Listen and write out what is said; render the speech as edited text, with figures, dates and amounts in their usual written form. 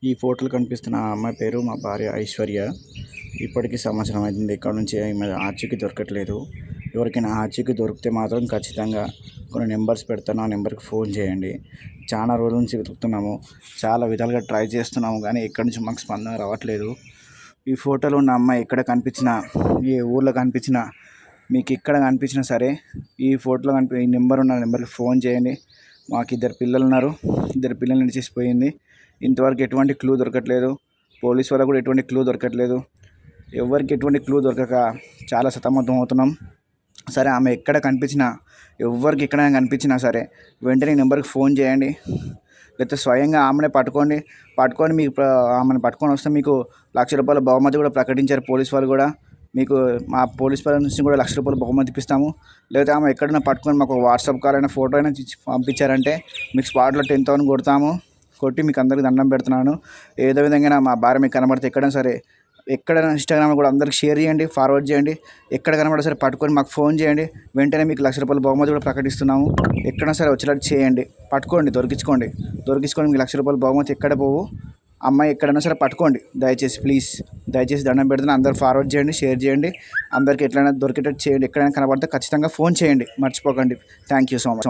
ఈ ఫోటోలు కనిపిస్తున్న ఆ అమ్మాయి పేరు మా భార్య ఐశ్వర్య. ఇప్పటికి సంవత్సరం అయింది ఇక్కడ నుంచి ఆమె ఆచూకీ దొరకట్లేదు. ఎవరికైనా ఆచూకీ దొరికితే మాత్రం ఖచ్చితంగా కొన్ని నెంబర్స్ పెడతాను, ఆ నెంబర్కి ఫోన్ చేయండి. చాలా రోజుల నుంచి వెతుకుతున్నాము, చాలా విధాలుగా ట్రై చేస్తున్నాము, కానీ ఎక్కడి నుంచి మాకు స్పందన రావట్లేదు. ఈ ఫోటోలో ఉన్న అమ్మాయి ఎక్కడ కనిపించినా, ఏ ఊర్లో కనిపించినా, మీకు ఎక్కడ కనిపించినా సరే ఈ ఫోటోలో ఈ నెంబర్ ఉన్న నెంబర్కి ఫోన్ చేయండి. మాకు 2 పిల్లలు ఉన్నారు, 2 పిల్లల్ని నిలిచేసిపోయింది. ఇంతవరకు ఎటువంటి క్లూ దొరకట్లేదు. పోలీస్ వాళ్ళకు కూడా ఎటువంటి క్లూ దొరకట్లేదు. ఎవరికి ఎటువంటి క్లూ దొరకక చాలా సతమతం అవుతున్నాం. సరే, ఆమె ఎక్కడ కనిపించినా, ఎవరికి ఎక్కడైనా కనిపించినా సరే వెంటనే నెంబర్కి ఫోన్ చేయండి. లేకపోతే స్వయంగా ఆమెనే పట్టుకొని మీకు ఆమెను పట్టుకొని వస్తే మీకు ₹1,00,000 బహుమతి కూడా ప్రకటించారు పోలీస్ వాళ్ళు కూడా. మీకు మా పోలీస్ వాళ్ళ నుంచి కూడా ₹1,00,000 బహుమతి ఇప్పిస్తాము. లేకపోతే ఆమె ఎక్కడైనా పట్టుకొని మాకు వాట్సాప్ కాల్ అయినా ఫోటో అయినా పంపించారంటే మీకు స్పాట్లో 10,000 కొడతాము. కొట్టి మీకు అందరికీ దండం పెడుతున్నాను. ఏదో విధంగా మా భార్య మీకు కనబడితే ఎక్కడైనా సరే, ఎక్కడైనా ఇన్స్టాగ్రామ్ కూడా అందరికి షేర్ చేయండి, ఫార్వర్డ్ చేయండి. ఎక్కడ కనబడినా సరే పట్టుకొని మాకు ఫోన్ చేయండి. వెంటనే మీకు ₹1,00,000 బహుమతి కూడా ప్రకటిస్తున్నాము. ఎక్కడైనా సరే వచ్చేటట్టు చేయండి. పట్టుకోండి, దొరికించుకోండి. మీకు ₹1,00,000 బహుమతి ఎక్కడ పోవు. అమ్మాయి ఎక్కడైనా సరే పట్టుకోండి దయచేసి, ప్లీజ్. దయచేసి దండం పెడుతున్నా. అందరు ఫార్వర్డ్ చేయండి, షేర్ చేయండి. అందరికి ఎట్లయినా దొరికేటట్టు చేయండి. ఎక్కడైనా కనబడితే ఖచ్చితంగా ఫోన్ చేయండి, మర్చిపోకండి. Thank you so much.